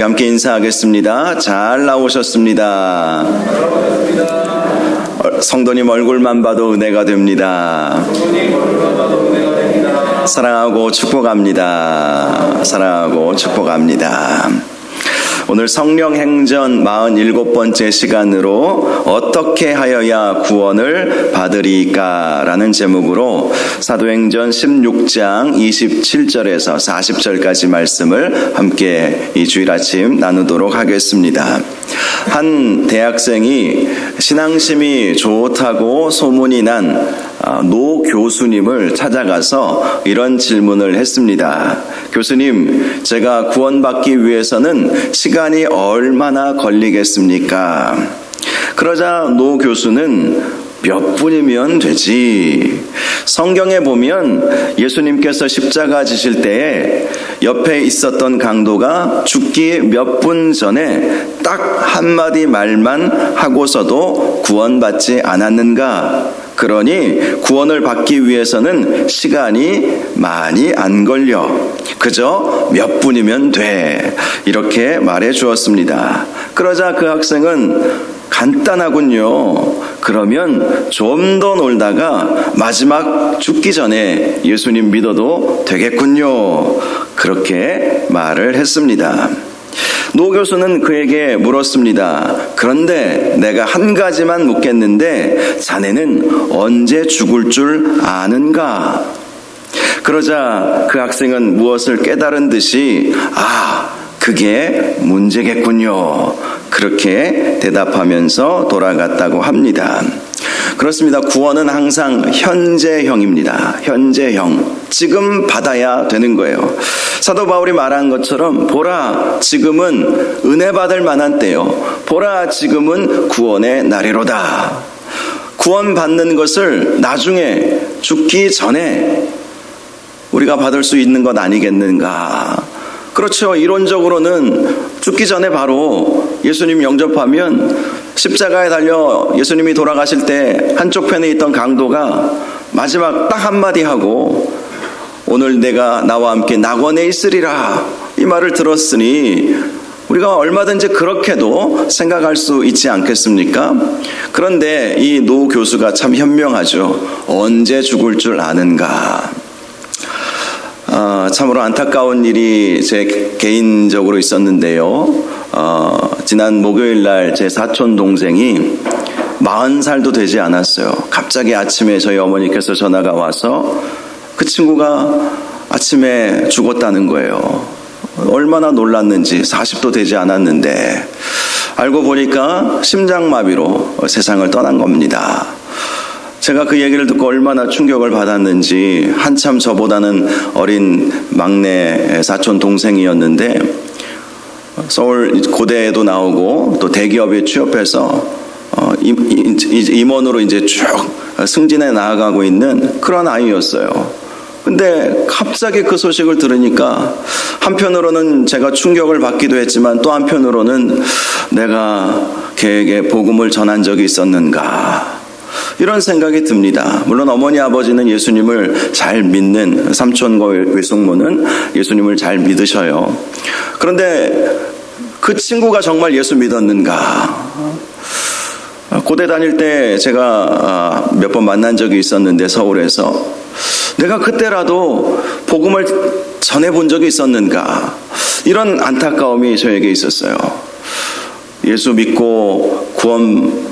함께 인사하겠습니다. 잘 나오셨습니다. 성도님 얼굴만 봐도 은혜가 됩니다. 사랑하고 축복합니다. 사랑하고 축복합니다. 오늘 성령행전 47번째 시간으로 어떻게 하여야 구원을 받으리까 라는 제목으로 사도행전 16장 27절에서 40절까지 말씀을 함께 이 주일 아침 나누도록 하겠습니다. 한 대학생이 신앙심이 좋다고 소문이 난 노 교수님을 찾아가서 이런 질문을 했습니다. 교수님, 제가 구원받기 위해서는 시간이 얼마나 걸리겠습니까? 그러자 노 교수는 몇 분이면 되지. 성경에 보면 예수님께서 십자가 지실 때에 옆에 있었던 강도가 죽기 몇 분 전에 딱 한마디 말만 하고서도 구원받지 않았는가? 그러니 구원을 받기 위해서는 시간이 많이 안 걸려. 그저 몇 분이면 돼. 이렇게 말해 주었습니다. 그러자 그 학생은 간단하군요. 그러면 좀 더 놀다가 마지막 죽기 전에 예수님 믿어도 되겠군요. 그렇게 말을 했습니다. 노 교수는 그에게 물었습니다. 그런데 내가 한 가지만 묻겠는데 자네는 언제 죽을 줄 아는가? 그러자 그 학생은 무엇을 깨달은 듯이 그게 문제겠군요. 그렇게 대답하면서 돌아갔다고 합니다. 그렇습니다. 구원은 항상 현재형입니다. 현재형. 지금 받아야 되는 거예요. 사도 바울이 말한 것처럼 보라, 지금은 은혜 받을 만한 때요. 보라, 지금은 구원의 날이로다. 구원 받는 것을 나중에 죽기 전에 우리가 받을 수 있는 것 아니겠는가? 그렇죠. 이론적으로는 죽기 전에 바로 예수님 영접하면 십자가에 달려 예수님이 돌아가실 때 한쪽 편에 있던 강도가 마지막 딱 한마디 하고 오늘 내가 나와 함께 낙원에 있으리라 이 말을 들었으니 우리가 얼마든지 그렇게도 생각할 수 있지 않겠습니까? 그런데 이 노 교수가 참 현명하죠. 언제 죽을 줄 아는가? 참으로 안타까운 일이 제 개인적으로 있었는데요. 지난 목요일 날 제 사촌 동생이 40살도 되지 않았어요. 갑자기 아침에 저희 어머니께서 전화가 와서 그 친구가 아침에 죽었다는 거예요. 얼마나 놀랐는지. 40도 되지 않았는데 알고 보니까 심장마비로 세상을 떠난 겁니다. 제가 그 얘기를 듣고 얼마나 충격을 받았는지. 한참 저보다는 어린 막내 사촌 동생이었는데 서울 고대에도 나오고 또 대기업에 취업해서 임원으로 이제 쭉 승진해 나아가고 있는 그런 아이였어요. 근데 갑자기 그 소식을 들으니까 한편으로는 제가 충격을 받기도 했지만 또 한편으로는 내가 걔에게 복음을 전한 적이 있었는가? 이런 생각이 듭니다. 물론 어머니 아버지는 예수님을 잘 믿는, 삼촌과 외숙모는 예수님을 잘 믿으셔요. 그런데 그 친구가 정말 예수 믿었는가? 고대 다닐 때 제가 몇 번 만난 적이 있었는데 서울에서 내가 그때라도 복음을 전해본 적이 있었는가? 이런 안타까움이 저에게 있었어요. 예수 믿고 구원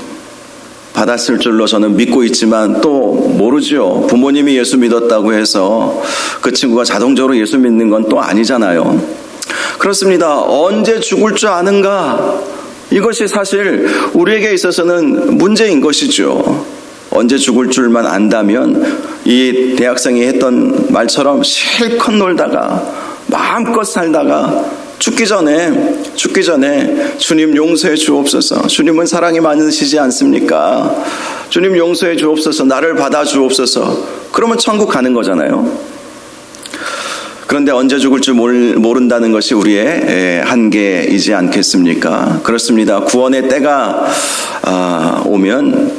받았을 줄로 저는 믿고 있지만 또 모르죠. 부모님이 예수 믿었다고 해서 그 친구가 자동적으로 예수 믿는 건 또 아니잖아요. 그렇습니다. 언제 죽을 줄 아는가? 이것이 사실 우리에게 있어서는 문제인 것이죠. 언제 죽을 줄만 안다면 이 대학생이 했던 말처럼 실컷 놀다가 마음껏 살다가 죽기 전에 주님 용서해 주옵소서. 주님은 사랑이 많으시지 않습니까? 주님 용서해 주옵소서. 나를 받아 주옵소서. 그러면 천국 가는 거잖아요. 그런데 언제 죽을 줄 모른다는 것이 우리의 한계이지 않겠습니까? 그렇습니다. 구원의 때가 오면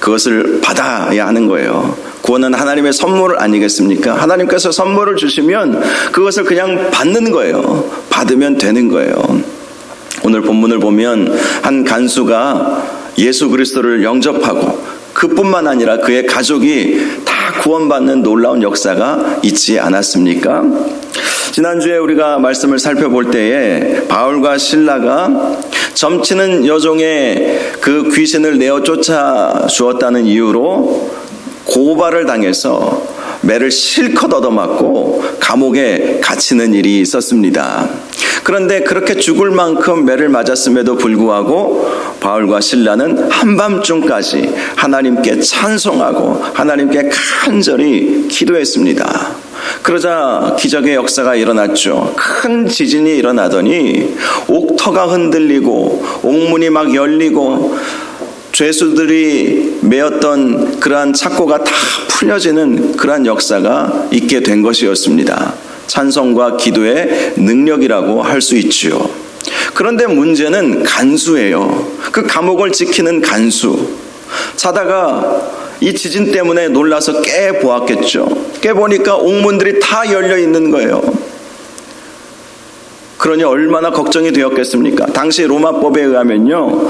그것을 받아야 하는 거예요. 구원은 하나님의 선물 아니겠습니까? 하나님께서 선물을 주시면 그것을 그냥 받는 거예요. 받으면 되는 거예요. 오늘 본문을 보면 한 간수가 예수 그리스도를 영접하고 그뿐만 아니라 그의 가족이 다 구원받는 놀라운 역사가 있지 않았습니까? 지난주에 우리가 말씀을 살펴볼 때에 바울과 실라가 점치는 여종의 그 귀신을 내어 쫓아 주었다는 이유로 고발을 당해서 매를 실컷 얻어맞고 감옥에 갇히는 일이 있었습니다. 그런데 그렇게 죽을 만큼 매를 맞았음에도 불구하고 바울과 실라는 한밤중까지 하나님께 찬송하고 하나님께 간절히 기도했습니다. 그러자 기적의 역사가 일어났죠. 큰 지진이 일어나더니 옥터가 흔들리고 옥문이 막 열리고 죄수들이 메었던 그러한 착고가 다 풀려지는 그러한 역사가 있게 된 것이었습니다. 찬송과 기도의 능력이라고 할 수 있지요. 그런데 문제는 간수예요. 그 감옥을 지키는 간수. 자다가 이 지진 때문에 놀라서 깨보았겠죠. 깨보니까 옥문들이 다 열려 있는 거예요. 그러니 얼마나 걱정이 되었겠습니까? 당시 로마법에 의하면요,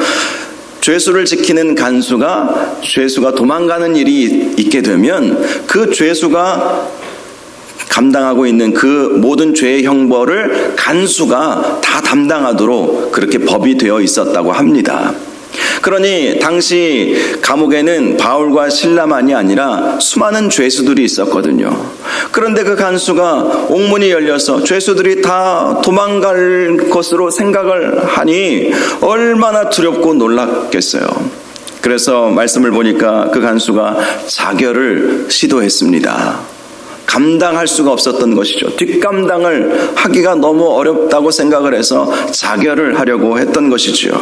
죄수를 지키는 간수가 죄수가 도망가는 일이 있게 되면 그 죄수가 감당하고 있는 그 모든 죄의 형벌을 간수가 다 담당하도록 그렇게 법이 되어 있었다고 합니다. 그러니 당시 감옥에는 바울과 실라만이 아니라 수많은 죄수들이 있었거든요. 그런데 그 간수가 옥문이 열려서 죄수들이 다 도망갈 것으로 생각을 하니 얼마나 두렵고 놀랐겠어요. 그래서 말씀을 보니까 그 간수가 자결을 시도했습니다. 감당할 수가 없었던 것이죠. 뒷감당을 하기가 너무 어렵다고 생각을 해서 자결을 하려고 했던 것이죠.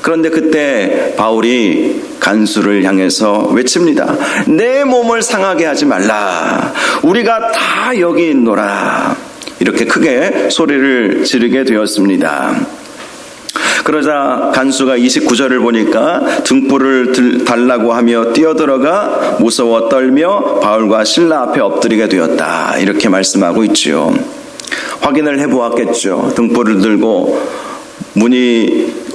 그런데 그때 바울이 간수를 향해서 외칩니다. 내 몸을 상하게 하지 말라. 우리가 다 여기 있노라. 이렇게 크게 소리를 지르게 되었습니다. 그러자 간수가 29절을 보니까 등불을 달라고 하며 뛰어들어가 무서워 떨며 바울과 실라 앞에 엎드리게 되었다. 이렇게 말씀하고 있지요. 확인을 해보았겠죠. 등불을 들고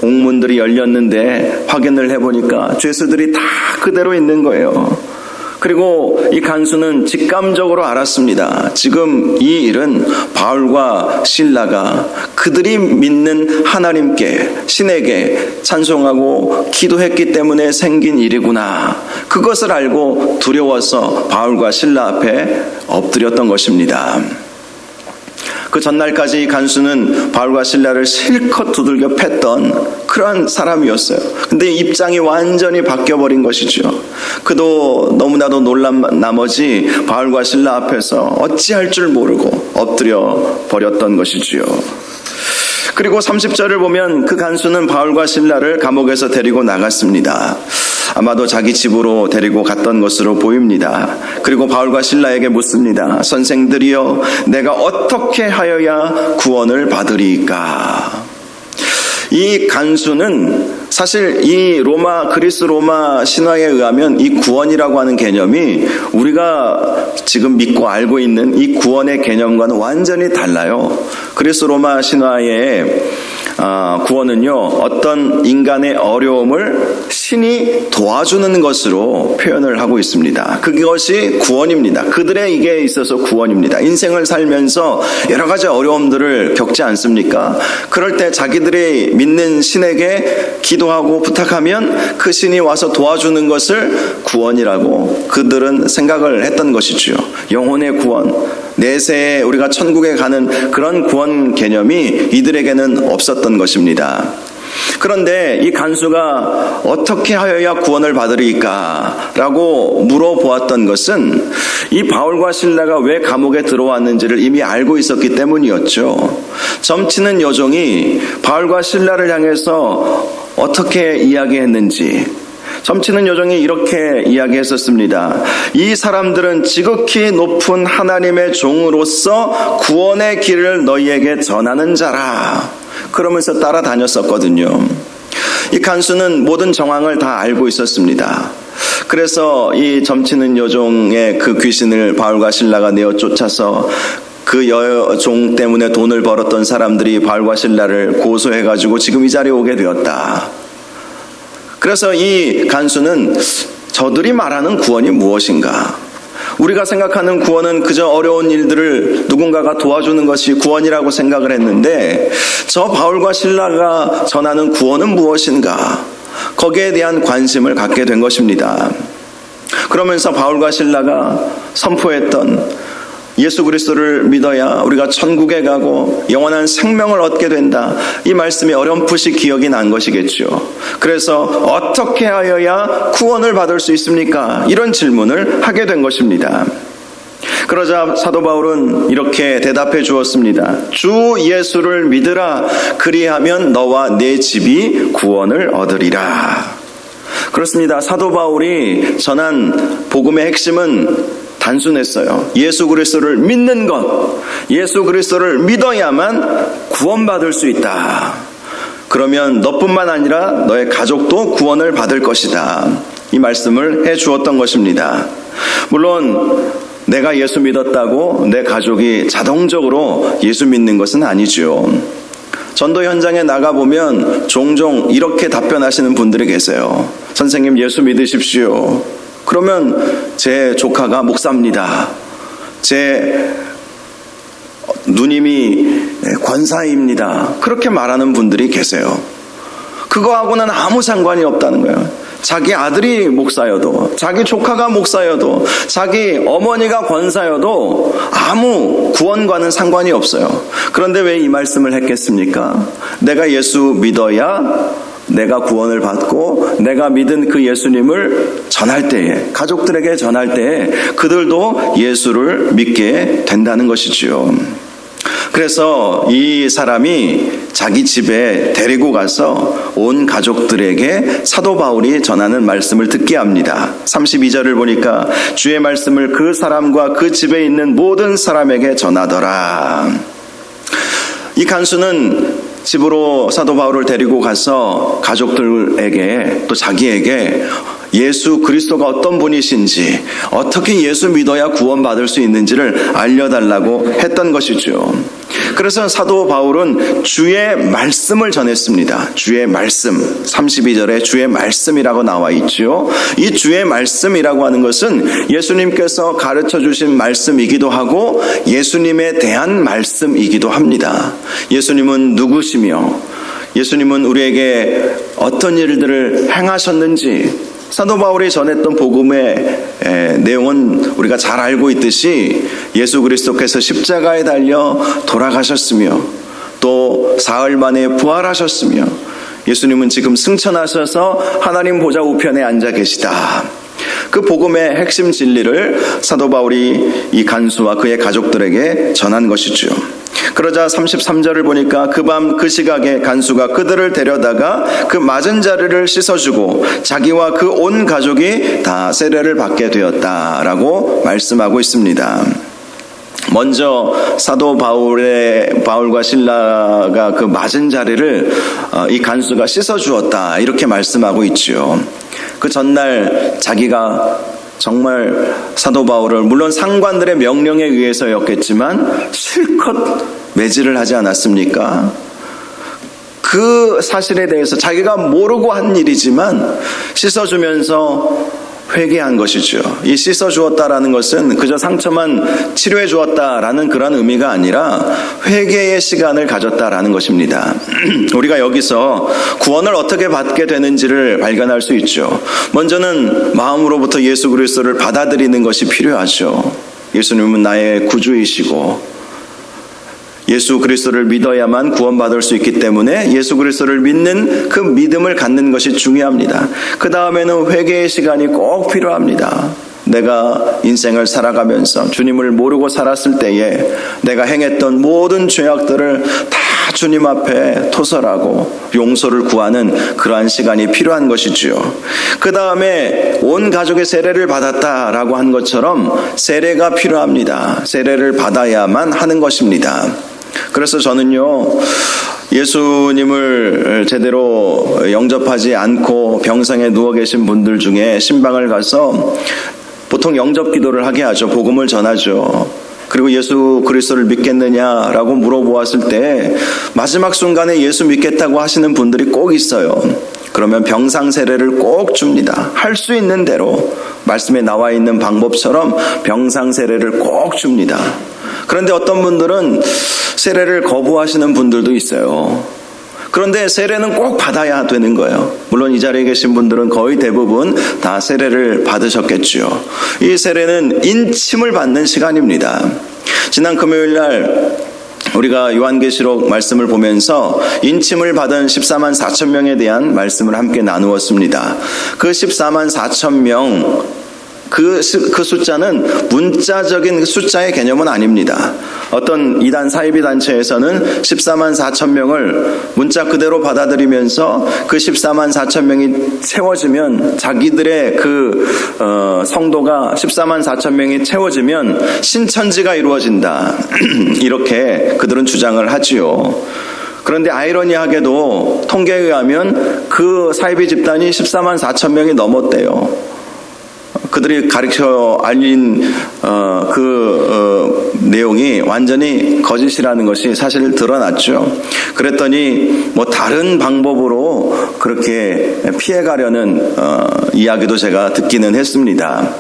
옥문들이 열렸는데 확인을 해보니까 죄수들이 다 그대로 있는 거예요. 그리고 이 간수는 직감적으로 알았습니다. 지금 이 일은 바울과 실라가 그들이 믿는 하나님께, 신에게 찬송하고 기도했기 때문에 생긴 일이구나. 그것을 알고 두려워서 바울과 실라 앞에 엎드렸던 것입니다. 그 전날까지 이 간수는 바울과 실라를 실컷 두들겨 팼던 그러한 사람이었어요. 근데 입장이 완전히 바뀌어버린 것이죠. 그도 너무나도 놀란 나머지 바울과 실라 앞에서 어찌할 줄 모르고 엎드려 버렸던 것이지요. 그리고 30절을 보면 그 간수는 바울과 실라를 감옥에서 데리고 나갔습니다. 아마도 자기 집으로 데리고 갔던 것으로 보입니다. 그리고 바울과 실라에게 묻습니다. 선생들이여, 내가 어떻게 하여야 구원을 받으리까? 이 간수는 사실 이 그리스 로마 신화에 의하면 이 구원이라고 하는 개념이 우리가 지금 믿고 알고 있는 이 구원의 개념과는 완전히 달라요. 그리스 로마 신화의 구원은요, 어떤 인간의 어려움을 신이 도와주는 것으로 표현을 하고 있습니다. 그것이 구원입니다. 그들에게 있어서 구원입니다. 인생을 살면서 여러 가지 어려움들을 겪지 않습니까? 그럴 때 자기들이 믿는 신에게 기도하고 부탁하면 그 신이 와서 도와주는 것을 구원이라고 그들은 생각을 했던 것이죠. 영혼의 구원, 내세에 우리가 천국에 가는 그런 구원 개념이 이들에게는 없었던 것입니다. 그런데 이 간수가 어떻게 하여야 구원을 받으리까? 라고 물어보았던 것은 이 바울과 실라가 왜 감옥에 들어왔는지를 이미 알고 있었기 때문이었죠. 점치는 여종이 바울과 실라를 향해서 어떻게 이야기했는지, 점치는 여종이 이렇게 이야기했었습니다. 이 사람들은 지극히 높은 하나님의 종으로서 구원의 길을 너희에게 전하는 자라. 그러면서 따라다녔었거든요. 이 간수는 모든 정황을 다 알고 있었습니다. 그래서 이 점치는 여종의 그 귀신을 바울과 실라가 내어 쫓아서 그 그 여종 때문에 돈을 벌었던 사람들이 바울과 실라를 고소해가지고 지금 이 자리에 오게 되었다. 그래서 이 간수는 저들이 말하는 구원이 무엇인가? 우리가 생각하는 구원은 그저 어려운 일들을 누군가가 도와주는 것이 구원이라고 생각을 했는데, 저 바울과 실라가 전하는 구원은 무엇인가? 거기에 대한 관심을 갖게 된 것입니다. 그러면서 바울과 실라가 선포했던 예수 그리스도를 믿어야 우리가 천국에 가고 영원한 생명을 얻게 된다, 이 말씀이 어렴풋이 기억이 난 것이겠죠. 그래서 어떻게 하여야 구원을 받을 수 있습니까? 이런 질문을 하게 된 것입니다. 그러자 사도 바울은 이렇게 대답해 주었습니다. 주 예수를 믿으라. 그리하면 너와 네 집이 구원을 얻으리라. 그렇습니다. 사도 바울이 전한 복음의 핵심은 단순했어요. 예수 그리스도를 믿는 것, 예수 그리스도를 믿어야만 구원받을 수 있다. 그러면 너뿐만 아니라 너의 가족도 구원을 받을 것이다. 이 말씀을 해 주었던 것입니다. 물론 내가 예수 믿었다고 내 가족이 자동적으로 예수 믿는 것은 아니죠. 전도 현장에 나가보면 종종 이렇게 답변하시는 분들이 계세요. 선생님, 예수 믿으십시오. 그러면 제 조카가 목사입니다. 제 누님이 권사입니다. 그렇게 말하는 분들이 계세요. 그거하고는 아무 상관이 없다는 거예요. 자기 아들이 목사여도, 자기 조카가 목사여도, 자기 어머니가 권사여도 아무 구원과는 상관이 없어요. 그런데 왜 이 말씀을 했겠습니까? 내가 예수 믿어야 내가 구원을 받고 내가 믿은 그 예수님을 전할 때에, 가족들에게 전할 때에 그들도 예수를 믿게 된다는 것이지요. 그래서 이 사람이 자기 집에 데리고 가서 온 가족들에게 사도 바울이 전하는 말씀을 듣게 합니다. 32절을 보니까 주의 말씀을 그 사람과 그 집에 있는 모든 사람에게 전하더라. 이 간수는 집으로 사도 바울을 데리고 가서 가족들에게 또 자기에게 예수 그리스도가 어떤 분이신지, 어떻게 예수 믿어야 구원받을 수 있는지를 알려달라고 했던 것이죠. 그래서 사도 바울은 주의 말씀을 전했습니다. 주의 말씀, 32절에 주의 말씀이라고 나와 있죠. 이 주의 말씀이라고 하는 것은 예수님께서 가르쳐 주신 말씀이기도 하고 예수님에 대한 말씀이기도 합니다. 예수님은 누구시며 예수님은 우리에게 어떤 일들을 행하셨는지, 사도 바울이 전했던 복음의 내용은 우리가 잘 알고 있듯이 예수 그리스도께서 십자가에 달려 돌아가셨으며 또 사흘 만에 부활하셨으며 예수님은 지금 승천하셔서 하나님 보좌 우편에 앉아 계시다. 그 복음의 핵심 진리를 사도 바울이 이 간수와 그의 가족들에게 전한 것이죠. 그러자 33절을 보니까 그 밤 그 시각에 간수가 그들을 데려다가 그 맞은 자리를 씻어주고 자기와 그 온 가족이 다 세례를 받게 되었다라고 말씀하고 있습니다. 먼저 사도 바울과 실라가 그 맞은 자리를 이 간수가 씻어주었다, 이렇게 말씀하고 있죠. 그 전날 자기가 정말 사도 바울을, 물론 상관들의 명령에 의해서였겠지만 실컷 매질을 하지 않았습니까? 그 사실에 대해서 자기가 모르고 한 일이지만 씻어주면서 회개한 것이죠. 이 씻어주었다라는 것은 그저 상처만 치료해 주었다라는 그런 의미가 아니라 회개의 시간을 가졌다라는 것입니다. 우리가 여기서 구원을 어떻게 받게 되는지를 발견할 수 있죠. 먼저는 마음으로부터 예수 그리스도를 받아들이는 것이 필요하죠. 예수님은 나의 구주이시고 예수 그리스도를 믿어야만 구원받을 수 있기 때문에 예수 그리스도를 믿는 그 믿음을 갖는 것이 중요합니다. 그 다음에는 회개의 시간이 꼭 필요합니다. 내가 인생을 살아가면서 주님을 모르고 살았을 때에 내가 행했던 모든 죄악들을 다 주님 앞에 토설하고 용서를 구하는 그러한 시간이 필요한 것이지요. 그 다음에 온 가족의 세례를 받았다라고 한 것처럼 세례가 필요합니다. 세례를 받아야만 하는 것입니다. 그래서 저는요, 예수님을 제대로 영접하지 않고 병상에 누워 계신 분들 중에 신방을 가서 보통 영접 기도를 하게 하죠. 복음을 전하죠. 그리고 예수 그리스도를 믿겠느냐라고 물어보았을 때 마지막 순간에 예수 믿겠다고 하시는 분들이 꼭 있어요. 그러면 병상 세례를 꼭 줍니다. 할 수 있는 대로 말씀에 나와 있는 방법처럼 병상 세례를 꼭 줍니다. 그런데 어떤 분들은 세례를 거부하시는 분들도 있어요. 그런데 세례는 꼭 받아야 되는 거예요. 물론 이 자리에 계신 분들은 거의 대부분 다 세례를 받으셨겠죠. 이 세례는 인침을 받는 시간입니다. 지난 금요일 날 우리가 요한계시록 말씀을 보면서 인침을 받은 14만 4천 명에 대한 말씀을 함께 나누었습니다. 그 14만 4천 명, 그 숫자는 문자적인 숫자의 개념은 아닙니다. 어떤 이단 사이비 단체에서는 14만 4천 명을 문자 그대로 받아들이면서 그 14만 4천 명이 채워지면 자기들의 성도가 14만 4천 명이 채워지면 신천지가 이루어진다. 이렇게 그들은 주장을 하지요. 그런데 아이러니하게도 통계에 의하면 그 사이비 집단이 14만 4천 명이 넘었대요. 그들이 가르쳐 알린 내용이 완전히 거짓이라는 것이 사실 드러났죠. 그랬더니 다른 방법으로 그렇게 피해가려는 이야기도 제가 듣기는 했습니다.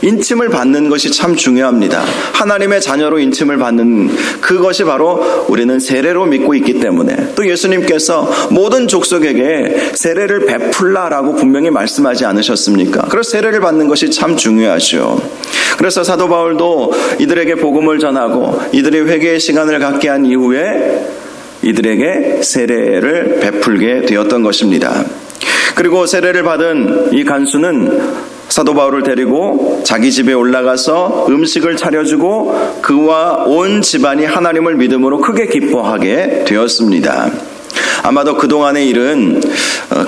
인침을 받는 것이 참 중요합니다. 하나님의 자녀로 인침을 받는 그것이 바로 우리는 세례로 믿고 있기 때문에, 또 예수님께서 모든 족속에게 세례를 베풀라라고 분명히 말씀하지 않으셨습니까? 그래서 세례를 받는 것이 참 중요하죠. 그래서 사도 바울도 이들에게 복음을 전하고 이들이 회개의 시간을 갖게 한 이후에 이들에게 세례를 베풀게 되었던 것입니다. 그리고 세례를 받은 이 간수는 사도 바울을 데리고 자기 집에 올라가서 음식을 차려주고 그와 온 집안이 하나님을 믿음으로 크게 기뻐하게 되었습니다. 아마도 그동안의 일은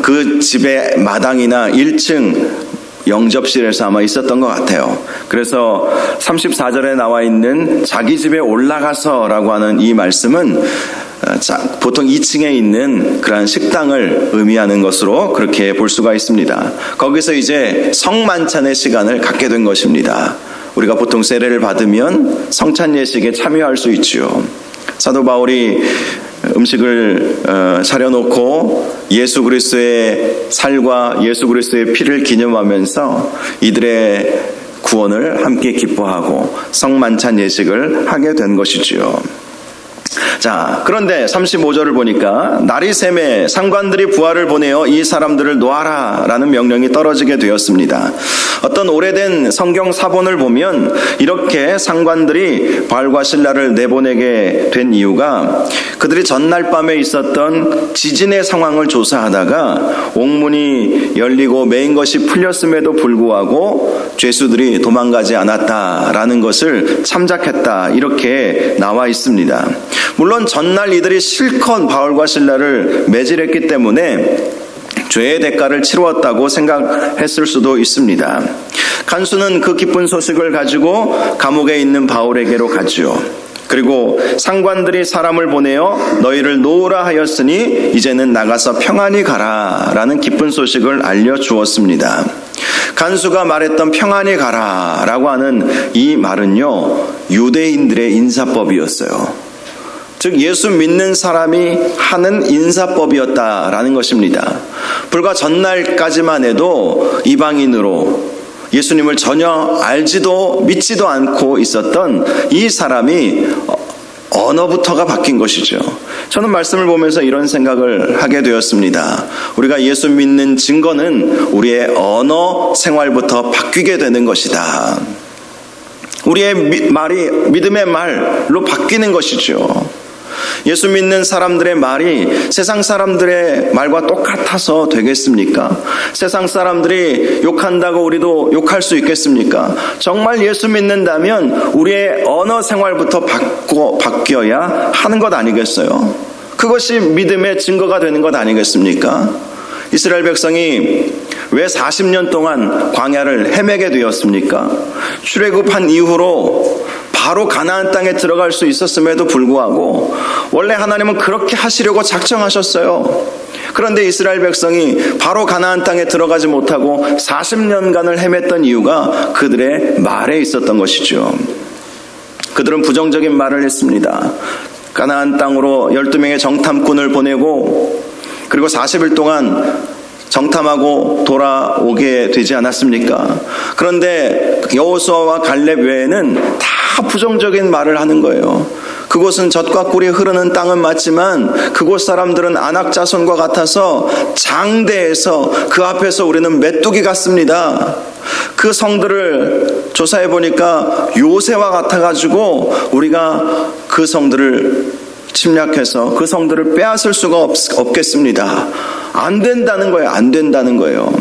그 집의 마당이나 1층 영접실에서 아마 있었던 것 같아요. 그래서 34절에 나와 있는 자기 집에 올라가서라고 하는 이 말씀은 보통 2층에 있는 그러한 식당을 의미하는 것으로 그렇게 볼 수가 있습니다. 거기서 이제 성만찬의 시간을 갖게 된 것입니다. 우리가 보통 세례를 받으면 성찬 예식에 참여할 수 있죠. 사도 바울이 음식을 차려놓고 예수 그리스도의 살과 예수 그리스도의 피를 기념하면서 이들의 구원을 함께 기뻐하고 성만찬 예식을 하게 된 것이지요. 자, 그런데 35절을 보니까 날이 새매 상관들이 부하를 보내어 이 사람들을 놓아라 라는 명령이 떨어지게 되었습니다. 어떤 오래된 성경 사본을 보면 이렇게 상관들이 바울과 실라를 내보내게 된 이유가 그들이 전날 밤에 있었던 지진의 상황을 조사하다가 옥문이 열리고 메인 것이 풀렸음에도 불구하고 죄수들이 도망가지 않았다라는 것을 참작했다, 이렇게 나와 있습니다. 물론 전날 이들이 실컷 바울과 실라를 매질했기 때문에 죄의 대가를 치루었다고 생각했을 수도 있습니다. 간수는 그 기쁜 소식을 가지고 감옥에 있는 바울에게로 가지요. 그리고 상관들이 사람을 보내어 너희를 놓으라 하였으니 이제는 나가서 평안히 가라 라는 기쁜 소식을 알려주었습니다. 간수가 말했던 평안히 가라 라고 하는 이 말은요, 유대인들의 인사법이었어요. 즉 예수 믿는 사람이 하는 인사법이었다라는 것입니다. 불과 전날까지만 해도 이방인으로 예수님을 전혀 알지도 믿지도 않고 있었던 이 사람이 언어부터가 바뀐 것이죠. 저는 말씀을 보면서 이런 생각을 하게 되었습니다. 우리가 예수 믿는 증거는 우리의 언어 생활부터 바뀌게 되는 것이다. 우리의 말이 믿음의 말로 바뀌는 것이죠. 예수 믿는 사람들의 말이 세상 사람들의 말과 똑같아서 되겠습니까? 세상 사람들이 욕한다고 우리도 욕할 수 있겠습니까? 정말 예수 믿는다면 우리의 언어 생활부터 바뀌어야 하는 것 아니겠어요? 그것이 믿음의 증거가 되는 것 아니겠습니까? 이스라엘 백성이 왜 40년 동안 광야를 헤매게 되었습니까? 출애굽한 이후로 바로 가나안 땅에 들어갈 수 있었음에도 불구하고 원래 하나님은 그렇게 하시려고 작정하셨어요. 그런데 이스라엘 백성이 바로 가나안 땅에 들어가지 못하고 40년간을 헤맸던 이유가 그들의 말에 있었던 것이죠. 그들은 부정적인 말을 했습니다. 가나안 땅으로 12명의 정탐꾼을 보내고 그리고 40일 동안 정탐하고 돌아오게 되지 않았습니까? 그런데 여호수아와 갈렙 외에는 다 부정적인 말을 하는 거예요. 그곳은 젖과 꿀이 흐르는 땅은 맞지만 그곳 사람들은 아낙 자손과 같아서 장대해서 그 앞에서 우리는 메뚜기 같습니다. 그 성들을 조사해 보니까 요새와 같아가지고 우리가 그 성들을 침략해서 그 성들을 빼앗을 수가 없겠습니다. 안 된다는 거예요. 안 된다는 거예요.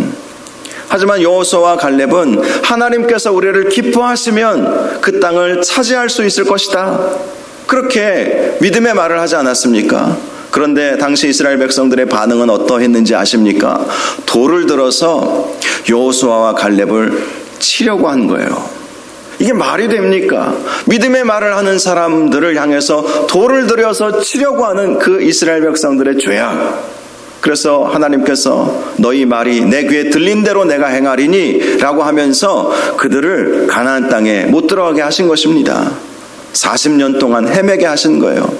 하지만 여호수아와 갈렙은 하나님께서 우리를 기뻐하시면 그 땅을 차지할 수 있을 것이다. 그렇게 믿음의 말을 하지 않았습니까? 그런데 당시 이스라엘 백성들의 반응은 어떠했는지 아십니까? 돌을 들어서 여호수아와 갈렙을 치려고 한 거예요. 이게 말이 됩니까? 믿음의 말을 하는 사람들을 향해서 돌을 들여서 치려고 하는 그 이스라엘 백성들의 죄악. 그래서 하나님께서 너희 말이 내 귀에 들린 대로 내가 행하리니 라고 하면서 그들을 가나안 땅에 못 들어가게 하신 것입니다. 40년 동안 헤매게 하신 거예요.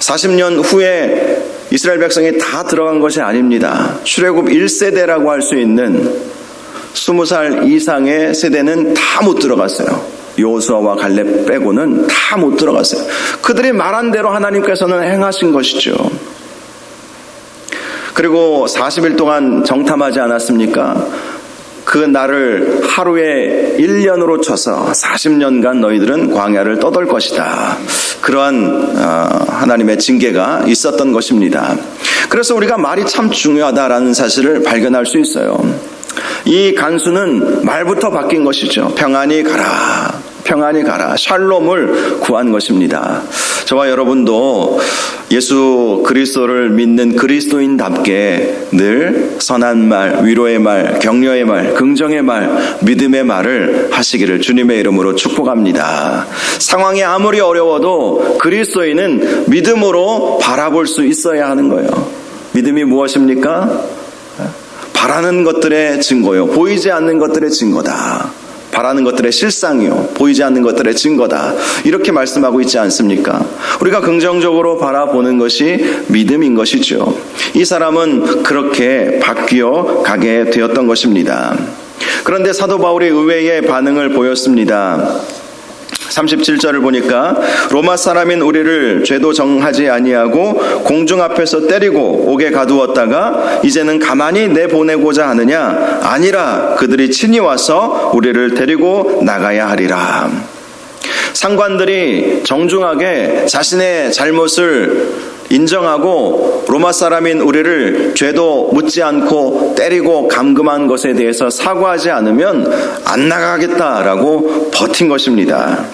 40년 후에 이스라엘 백성이 다 들어간 것이 아닙니다. 출애굽 1세대라고 할 수 있는 20살 이상의 세대는 다 못 들어갔어요. 여호수아와 갈렙 빼고는 다 못 들어갔어요. 그들이 말한 대로 하나님께서는 행하신 것이죠. 그리고 40일 동안 정탐하지 않았습니까? 그 날을 하루에 1년으로 쳐서 40년간 너희들은 광야를 떠돌 것이다. 그러한 하나님의 징계가 있었던 것입니다. 그래서 우리가 말이 참 중요하다라는 사실을 발견할 수 있어요. 이 간수는 말부터 바뀐 것이죠. 평안히 가라. 평안히 가라. 샬롬을 구한 것입니다. 저와 여러분도 예수 그리스도를 믿는 그리스도인답게 늘 선한 말, 위로의 말, 격려의 말, 긍정의 말, 믿음의 말을 하시기를 주님의 이름으로 축복합니다. 상황이 아무리 어려워도 그리스도인은 믿음으로 바라볼 수 있어야 하는 거예요. 믿음이 무엇입니까? 바라는 것들의 증거요. 보이지 않는 것들의 증거다. 바라는 것들의 실상이요. 보이지 않는 것들의 증거다. 이렇게 말씀하고 있지 않습니까? 우리가 긍정적으로 바라보는 것이 믿음인 것이죠. 이 사람은 그렇게 바뀌어 가게 되었던 것입니다. 그런데 사도 바울이 의외의 반응을 보였습니다. 37절을 보니까 로마 사람인 우리를 죄도 정하지 아니하고 공중 앞에서 때리고 옥에 가두었다가 이제는 가만히 내보내고자 하느냐? 아니라 그들이 친히 와서 우리를 데리고 나가야 하리라. 상관들이 정중하게 자신의 잘못을 인정하고 로마 사람인 우리를 죄도 묻지 않고 때리고 감금한 것에 대해서 사과하지 않으면 안 나가겠다라고 버틴 것입니다.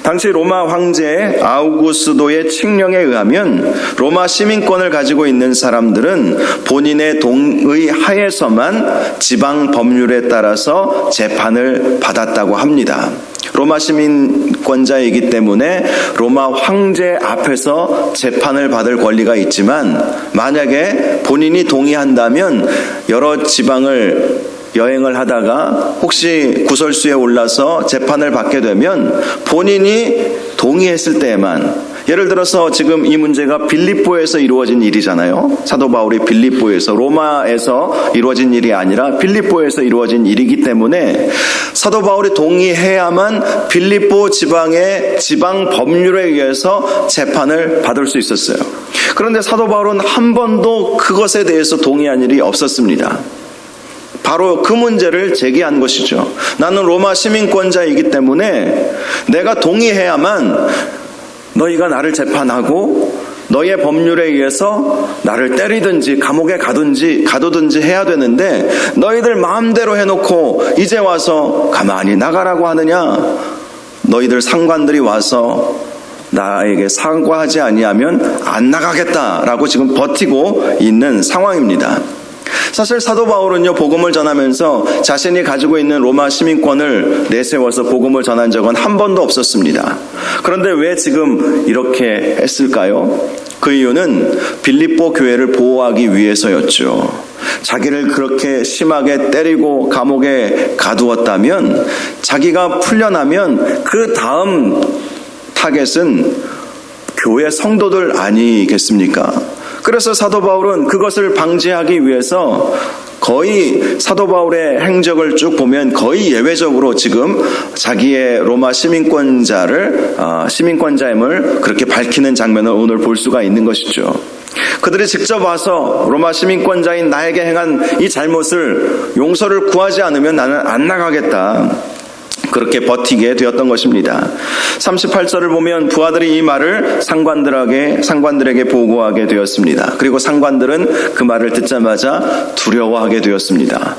당시 로마 황제 아우구스도의 칙령에 의하면 로마 시민권을 가지고 있는 사람들은 본인의 동의 하에서만 지방 법률에 따라서 재판을 받았다고 합니다. 로마 시민권자이기 때문에 로마 황제 앞에서 재판을 받을 권리가 있지만 만약에 본인이 동의한다면 여러 지방을 여행을 하다가 혹시 구설수에 올라서 재판을 받게 되면 본인이 동의했을 때에만, 예를 들어서 지금 이 문제가 빌립보에서 이루어진 일이잖아요. 사도 바울이 빌립보에서, 로마에서 이루어진 일이 아니라 빌립보에서 이루어진 일이기 때문에 사도 바울이 동의해야만 빌립보 지방의 지방 법률에 의해서 재판을 받을 수 있었어요. 그런데 사도 바울은 한 번도 그것에 대해서 동의한 일이 없었습니다. 바로 그 문제를 제기한 것이죠. 나는 로마 시민권자이기 때문에 내가 동의해야만 너희가 나를 재판하고 너희의 법률에 의해서 나를 때리든지 감옥에 가두든지 해야 되는데 너희들 마음대로 해놓고 이제 와서 가만히 나가라고 하느냐? 너희들 상관들이 와서 나에게 사과하지 아니하면 안 나가겠다라고 지금 버티고 있는 상황입니다. 사실 사도 바울은요, 복음을 전하면서 자신이 가지고 있는 로마 시민권을 내세워서 복음을 전한 적은 한 번도 없었습니다. 그런데 왜 지금 이렇게 했을까요? 그 이유는 빌립보 교회를 보호하기 위해서였죠. 자기를 그렇게 심하게 때리고 감옥에 가두었다면 자기가 풀려나면 그 다음 타겟은 교회 성도들 아니겠습니까? 그래서 사도 바울은 그것을 방지하기 위해서 거의 사도 바울의 행적을 쭉 보면 거의 예외적으로 지금 자기의 로마 시민권자임을 그렇게 밝히는 장면을 오늘 볼 수가 있는 것이죠. 그들이 직접 와서 로마 시민권자인 나에게 행한 이 잘못을 용서를 구하지 않으면 나는 안 나가겠다. 그렇게 버티게 되었던 것입니다. 38절을 보면 부하들이 이 말을 상관들에게 보고하게 되었습니다. 그리고 상관들은 그 말을 듣자마자 두려워하게 되었습니다.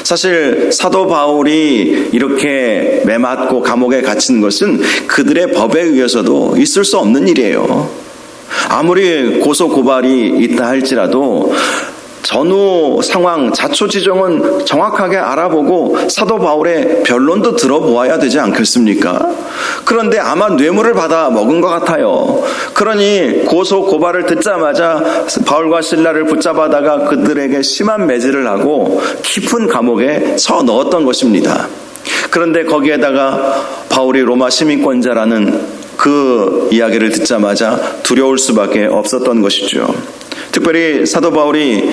사실 사도 바울이 이렇게 매맞고 감옥에 갇힌 것은 그들의 법에 의해서도 있을 수 없는 일이에요. 아무리 고소 고발이 있다 할지라도 전후 상황, 자초지종은 정확하게 알아보고 사도 바울의 변론도 들어보아야 되지 않겠습니까? 그런데 아마 뇌물을 받아 먹은 것 같아요. 그러니 고소 고발을 듣자마자 바울과 실라를 붙잡아다가 그들에게 심한 매질을 하고 깊은 감옥에 쳐 넣었던 것입니다. 그런데 거기에다가 바울이 로마 시민권자라는 그 이야기를 듣자마자 두려울 수밖에 없었던 것이죠. 특별히 사도 바울이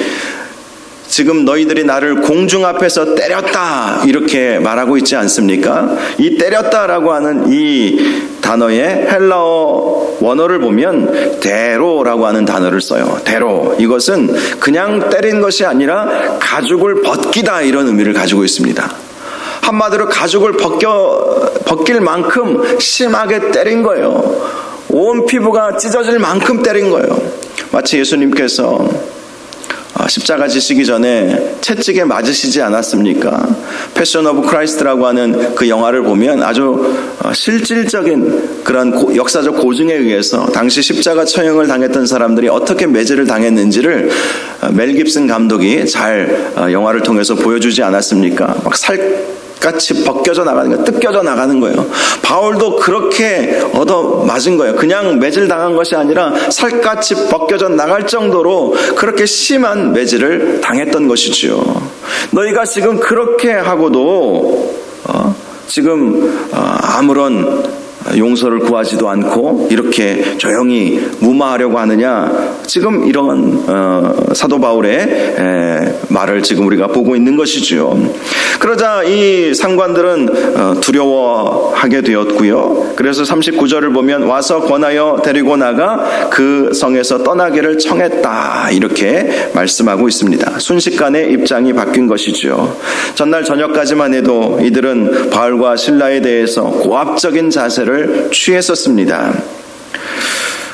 지금 너희들이 나를 공중 앞에서 때렸다 이렇게 말하고 있지 않습니까? 이 때렸다라고 하는 이 단어의 헬라어 원어를 보면 데로라고 하는 단어를 써요. 데로. 이것은 그냥 때린 것이 아니라 가죽을 벗기다 이런 의미를 가지고 있습니다. 한마디로 가죽을 벗길 만큼 심하게 때린 거예요. 온 피부가 찢어질 만큼 때린 거예요. 마치 예수님께서 십자가 지시기 전에 채찍에 맞으시지 않았습니까? 패션 오브 크라이스트라고 하는 그 영화를 보면 아주 실질적인 그런 역사적 고증에 의해서 당시 십자가 처형을 당했던 사람들이 어떻게 매질을 당했는지를 멜 깁슨 감독이 잘 영화를 통해서 보여주지 않았습니까? 막 살같이 벗겨져 나가는 거예요. 뜯겨져 나가는 거예요. 바울도 그렇게 얻어 맞은 거예요. 그냥 매질 당한 것이 아니라 살같이 벗겨져 나갈 정도로 그렇게 심한 매질을 당했던 것이지요. 너희가 지금 그렇게 하고도 지금 아무런 용서를 구하지도 않고 이렇게 조용히 무마하려고 하느냐. 지금 이런 사도 바울의 말을 지금 우리가 보고 있는 것이죠. 그러자 이 상관들은 두려워하게 되었고요. 그래서 39절을 보면 와서 권하여 데리고 나가 그 성에서 떠나기를 청했다 이렇게 말씀하고 있습니다. 순식간에 입장이 바뀐 것이죠. 전날 저녁까지만 해도 이들은 바울과 실라에 대해서 고압적인 자세를 취했었습니다.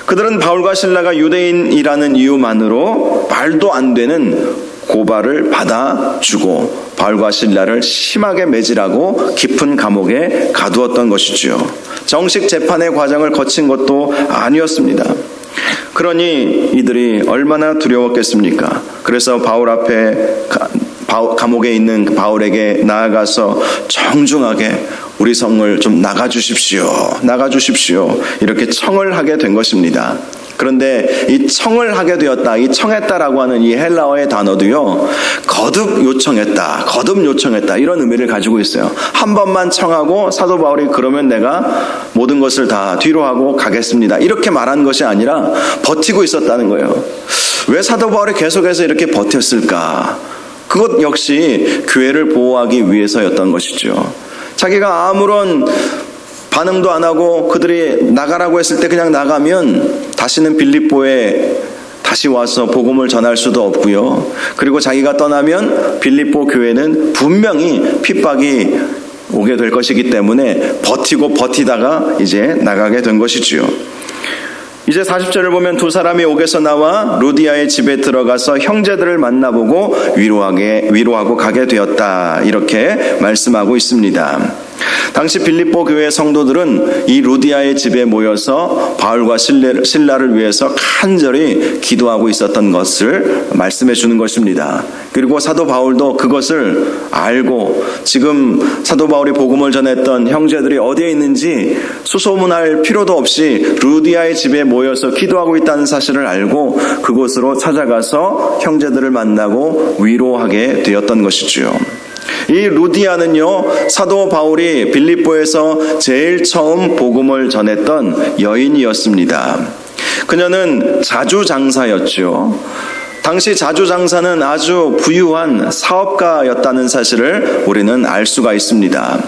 그들은 바울과 실라가 유대인이라는 이유만으로 말도 안 되는 고발을 받아주고 바울과 실라를 심하게 매질하고 깊은 감옥에 가두었던 것이지요. 정식 재판의 과정을 거친 것도 아니었습니다. 그러니 이들이 얼마나 두려웠겠습니까? 그래서 바울 앞에 감옥에 있는 바울에게 나아가서 정중하게 우리 성을 좀 나가주십시오. 이렇게 청을 하게 된 것입니다. 그런데 이 청을 하게 되었다, 이 청했다라고 하는 이 헬라어의 단어도요, 거듭 요청했다 이런 의미를 가지고 있어요. 한 번만 청하고 사도 바울이 그러면 내가 모든 것을 다 뒤로 하고 가겠습니다 이렇게 말한 것이 아니라 버티고 있었다는 거예요. 왜 사도 바울이 계속해서 이렇게 버텼을까? 그것 역시 교회를 보호하기 위해서였던 것이죠. 자기가 아무런 반응도 안 하고 그들이 나가라고 했을 때 그냥 나가면 다시는 빌립보에 다시 와서 복음을 전할 수도 없고요. 그리고 자기가 떠나면 빌립보 교회는 분명히 핍박이 오게 될 것이기 때문에 버티다가 이제 나가게 된 것이지요. 이제 40절을 보면 두 사람이 옥에서 나와 루디아의 집에 들어가서 형제들을 만나보고 위로하고 가게 되었다 이렇게 말씀하고 있습니다. 당시 빌립보 교회 성도들은 이 루디아의 집에 모여서 바울과 실라를 위해서 간절히 기도하고 있었던 것을 말씀해 주는 것입니다. 그리고 사도 바울도 그것을 알고 지금 사도 바울이 복음을 전했던 형제들이 어디에 있는지 수소문할 필요도 없이 루디아의 집에 모여서 기도하고 있다는 사실을 알고 그곳으로 찾아가서 형제들을 만나고 위로하게 되었던 것이지요. 이 루디아는요, 사도 바울이 빌립보에서 제일 처음 복음을 전했던 여인이었습니다. 그녀는 자주장사였죠. 당시 자주장사는 아주 부유한 사업가였다는 사실을 우리는 알 수가 있습니다.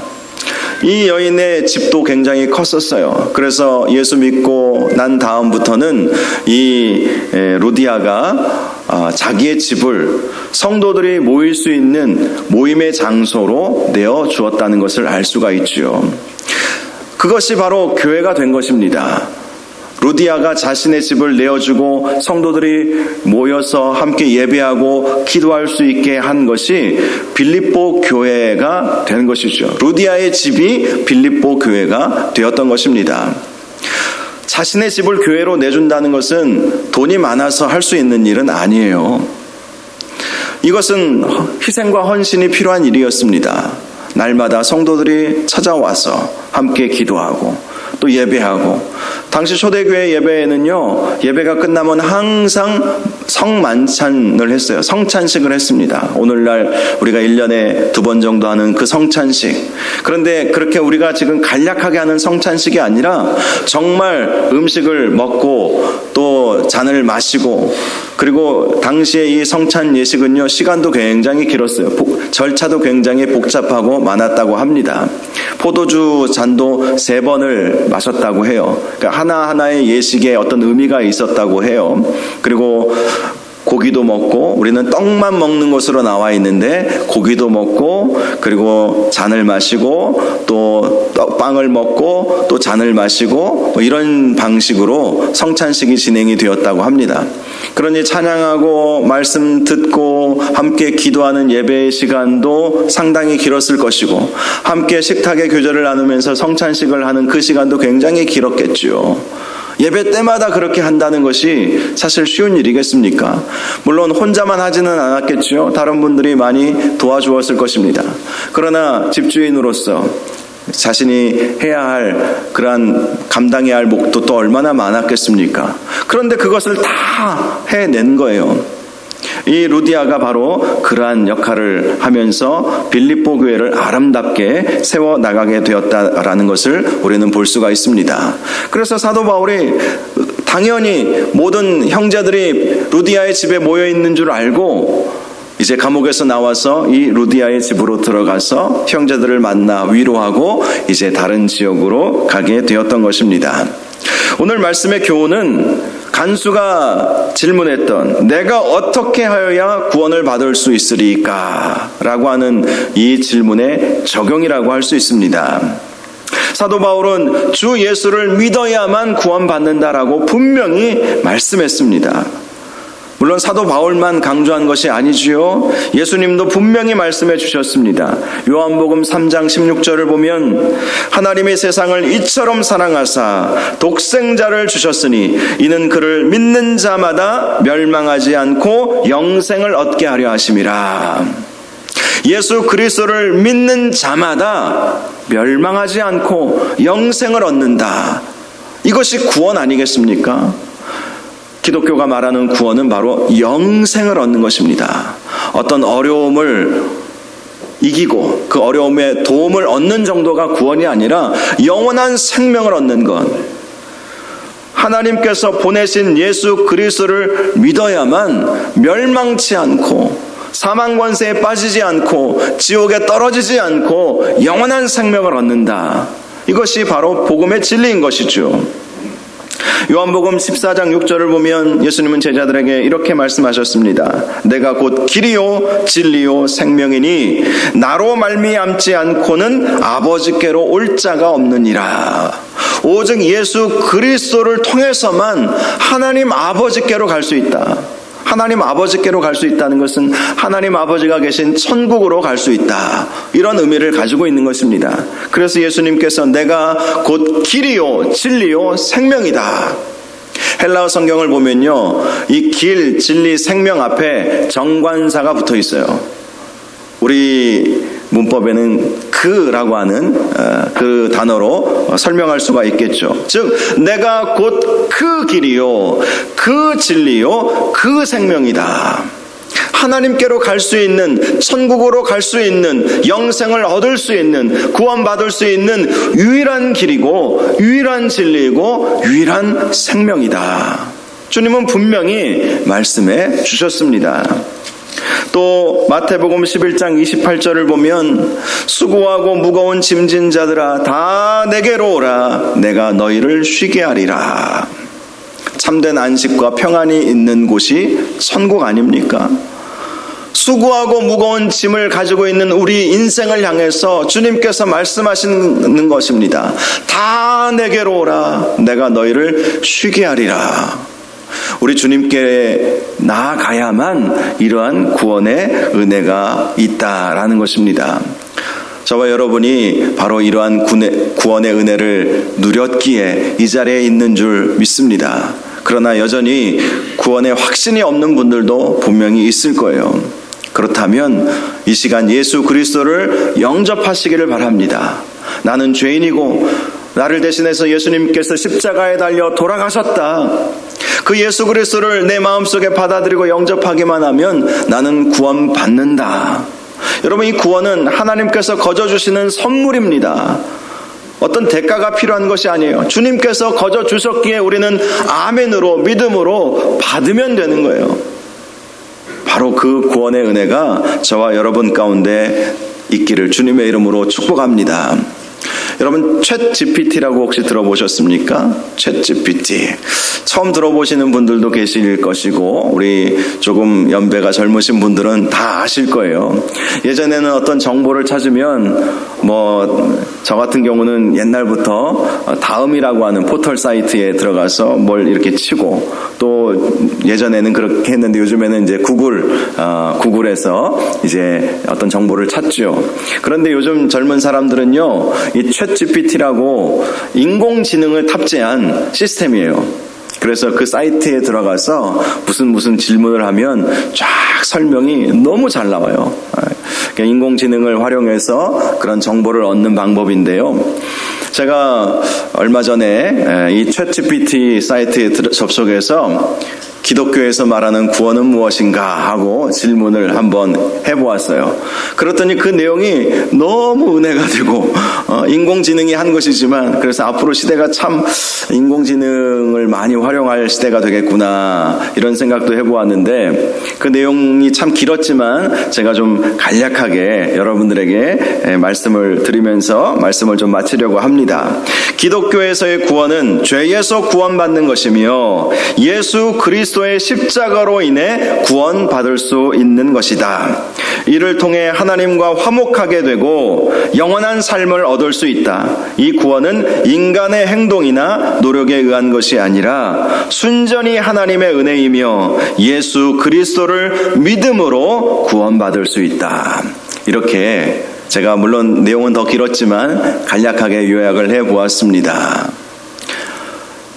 이 여인의 집도 굉장히 컸었어요. 그래서 예수 믿고 난 다음부터는 이 루디아가 자기의 집을 성도들이 모일 수 있는 모임의 장소로 내어 주었다는 것을 알 수가 있죠. 그것이 바로 교회가 된 것입니다. 루디아가 자신의 집을 내어주고 성도들이 모여서 함께 예배하고 기도할 수 있게 한 것이 빌립보 교회가 된 것이죠. 루디아의 집이 빌립보 교회가 되었던 것입니다. 자신의 집을 교회로 내준다는 것은 돈이 많아서 할 수 있는 일은 아니에요. 이것은 희생과 헌신이 필요한 일이었습니다. 날마다 성도들이 찾아와서 함께 기도하고 또 예배하고, 당시 초대교회 예배에는요, 예배가 끝나면 항상 성만찬을 했어요. 성찬식을 했습니다. 오늘날 우리가 1년에 2번 정도 하는 그 성찬식. 그런데 그렇게 우리가 지금 간략하게 하는 성찬식이 아니라 정말 음식을 먹고 또 잔을 마시고, 그리고 당시에 이 성찬 예식은요, 시간도 굉장히 길었어요. 절차도 굉장히 복잡하고 많았다고 합니다. 포도주 잔도 3번을 마셨다고 해요. 그러니까 하나하나의 예식에 어떤 의미가 있었다고 해요. 그리고 고기도 먹고, 우리는 떡만 먹는 것으로 나와 있는데 고기도 먹고, 그리고 잔을 마시고, 또 빵을 먹고, 또 잔을 마시고, 이런 방식으로 성찬식이 진행이 되었다고 합니다. 그러니 찬양하고 말씀 듣고 함께 기도하는 예배의 시간도 상당히 길었을 것이고, 함께 식탁의 교제를 나누면서 성찬식을 하는 그 시간도 굉장히 길었겠죠. 예배 때마다 그렇게 한다는 것이 사실 쉬운 일이겠습니까? 물론 혼자만 하지는 않았겠죠. 다른 분들이 많이 도와주었을 것입니다. 그러나 집주인으로서 자신이 해야 할, 그러한 감당해야 할 몫도 또 얼마나 많았겠습니까? 그런데 그것을 다 해낸 거예요. 이 루디아가 바로 그러한 역할을 하면서 빌립보 교회를 아름답게 세워나가게 되었다라는 것을 우리는 볼 수가 있습니다. 그래서 사도 바울이 당연히 모든 형제들이 루디아의 집에 모여 있는 줄 알고 이제 감옥에서 나와서 이 루디아의 집으로 들어가서 형제들을 만나 위로하고 이제 다른 지역으로 가게 되었던 것입니다. 오늘 말씀의 교훈은 간수가 질문했던 내가 어떻게 하여야 구원을 받을 수 있으리까? 라고 하는 이 질문의 적용이라고 할 수 있습니다. 사도 바울은 주 예수를 믿어야만 구원받는다라고 분명히 말씀했습니다. 물론 사도 바울만 강조한 것이 아니지요. 예수님도 분명히 말씀해 주셨습니다. 요한복음 3장 16절을 보면 하나님이 세상을 이처럼 사랑하사 독생자를 주셨으니 이는 그를 믿는 자마다 멸망하지 않고 영생을 얻게 하려 하심이라. 예수 그리스도를 믿는 자마다 멸망하지 않고 영생을 얻는다. 이것이 구원 아니겠습니까? 기독교가 말하는 구원은 바로 영생을 얻는 것입니다. 어떤 어려움을 이기고 그 어려움에 도움을 얻는 정도가 구원이 아니라 영원한 생명을 얻는 것. 하나님께서 보내신 예수 그리스도를 믿어야만 멸망치 않고 사망 권세에 빠지지 않고 지옥에 떨어지지 않고 영원한 생명을 얻는다. 이것이 바로 복음의 진리인 것이죠. 요한복음 14장 6절을 보면 예수님은 제자들에게 이렇게 말씀하셨습니다. 내가 곧 길이요 진리요 생명이니 나로 말미암지 않고는 아버지께로 올 자가 없느니라. 오직 예수 그리스도를 통해서만 하나님 아버지께로 갈 수 있다. 하나님 아버지께로 갈 수 있다는 것은 하나님 아버지가 계신 천국으로 갈 수 있다, 이런 의미를 가지고 있는 것입니다. 그래서 예수님께서 내가 곧 길이요 진리요 생명이다. 헬라어 성경을 보면요, 이 길, 진리, 생명 앞에 정관사가 붙어 있어요. 우리 문법에는 그라고 하는 그 단어로 설명할 수가 있겠죠. 즉 내가 곧 그 길이요 그 진리요 그 생명이다. 하나님께로 갈 수 있는, 천국으로 갈 수 있는, 영생을 얻을 수 있는, 구원받을 수 있는 유일한 길이고 유일한 진리이고 유일한 생명이다. 주님은 분명히 말씀해 주셨습니다. 또 마태복음 11장 28절을 보면 수고하고 무거운 짐진 자들아 다 내게로 오라 내가 너희를 쉬게 하리라. 참된 안식과 평안이 있는 곳이 천국 아닙니까? 수고하고 무거운 짐을 가지고 있는 우리 인생을 향해서 주님께서 말씀하시는 것입니다. 다 내게로 오라 내가 너희를 쉬게 하리라. 우리 주님께 나아가야만 이러한 구원의 은혜가 있다라는 것입니다. 저와 여러분이 바로 이러한 구원의 은혜를 누렸기에 이 자리에 있는 줄 믿습니다. 그러나 여전히 구원의 확신이 없는 분들도 분명히 있을 거예요. 그렇다면 이 시간 예수 그리스도를 영접하시기를 바랍니다. 나는 죄인이고 나를 대신해서 예수님께서 십자가에 달려 돌아가셨다. 그 예수 그리스도를 내 마음속에 받아들이고 영접하기만 하면 나는 구원받는다. 여러분, 이 구원은 하나님께서 거저 주시는 선물입니다. 어떤 대가가 필요한 것이 아니에요. 주님께서 거저 주셨기에 우리는 아멘으로, 믿음으로 받으면 되는 거예요. 바로 그 구원의 은혜가 저와 여러분 가운데 있기를 주님의 이름으로 축복합니다. 여러분, 챗 GPT라고 혹시 들어보셨습니까? 챗 GPT. 처음 들어보시는 분들도 계실 것이고 우리 조금 연배가 젊으신 분들은 다 아실 거예요. 예전에는 어떤 정보를 찾으면 저 같은 경우는 옛날부터 다음이라고 하는 포털 사이트에 들어가서 뭘 이렇게 치고, 또 예전에는 그렇게 했는데 요즘에는 이제 구글에서 이제 어떤 정보를 찾죠. 그런데 요즘 젊은 사람들은요, 이 챗 GPT라고 인공지능을 탑재한 시스템이에요. 그래서 그 사이트에 들어가서 무슨 질문을 하면 쫙 설명이 너무 잘 나와요. 인공지능을 활용해서 그런 정보를 얻는 방법인데요. 제가 얼마 전에 이 챗GPT 사이트에 접속해서 기독교에서 말하는 구원은 무엇인가 하고 질문을 한번 해보았어요. 그랬더니 그 내용이 너무 은혜가 되고 인공지능이 한 것이지만, 그래서 앞으로 시대가 참 인공지능을 많이 활용할 시대가 되겠구나 이런 생각도 해보았는데, 그 내용이 참 길었지만 제가 좀 간략하게 여러분들에게 말씀을 드리면서 말씀을 좀 마치려고 합니다. 기독교에서의 구원은 죄에서 구원받는 것이며 예수 그리스도의 십자가로 인해 구원받을 수 있는 것이다. 이를 통해 하나님과 화목하게 되고 영원한 삶을 얻을 수 있다. 이 구원은 인간의 행동이나 노력에 의한 것이 아니라 순전히 하나님의 은혜이며 예수 그리스도를 믿음으로 구원받을 수 있다. 이렇게 제가 물론 내용은 더 길었지만 간략하게 요약을 해보았습니다.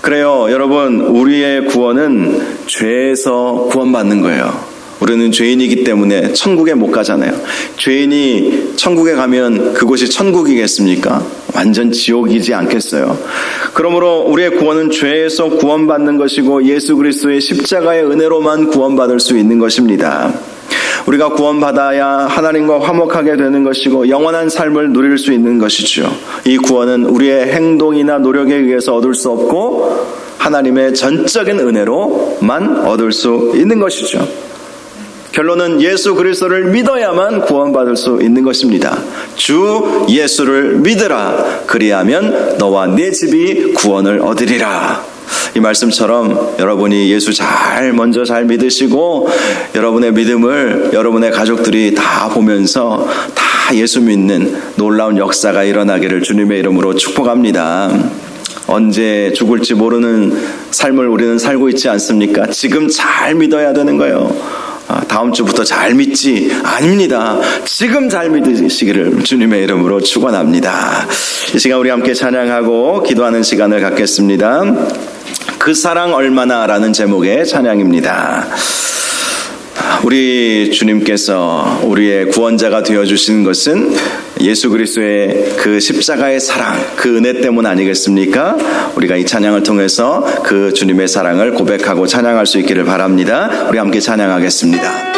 그래요, 여러분, 우리의 구원은 죄에서 구원받는 거예요. 우리는 죄인이기 때문에 천국에 못 가잖아요. 죄인이 천국에 가면 그곳이 천국이겠습니까? 완전 지옥이지 않겠어요? 그러므로 우리의 구원은 죄에서 구원받는 것이고 예수 그리스도의 십자가의 은혜로만 구원받을 수 있는 것입니다. 우리가 구원받아야 하나님과 화목하게 되는 것이고 영원한 삶을 누릴 수 있는 것이죠. 이 구원은 우리의 행동이나 노력에 의해서 얻을 수 없고 하나님의 전적인 은혜로만 얻을 수 있는 것이죠. 결론은 예수 그리스도를 믿어야만 구원받을 수 있는 것입니다. 주 예수를 믿으라. 그리하면 너와 네 집이 구원을 얻으리라. 이 말씀처럼 여러분이 예수 먼저 잘 믿으시고 여러분의 믿음을 여러분의 가족들이 다 보면서 다 예수 믿는 놀라운 역사가 일어나기를 주님의 이름으로 축복합니다. 언제 죽을지 모르는 삶을 우리는 살고 있지 않습니까? 지금 잘 믿어야 되는 거예요. 다음 주부터 잘 믿지? 아닙니다. 지금 잘 믿으시기를 주님의 이름으로 축원합니다. 이 시간 우리 함께 찬양하고 기도하는 시간을 갖겠습니다. 그 사랑 얼마나 라는 제목의 찬양입니다. 우리 주님께서 우리의 구원자가 되어주신 것은 예수 그리스도의 그 십자가의 사랑, 그 은혜 때문 아니겠습니까? 우리가 이 찬양을 통해서 그 주님의 사랑을 고백하고 찬양할 수 있기를 바랍니다. 우리 함께 찬양하겠습니다.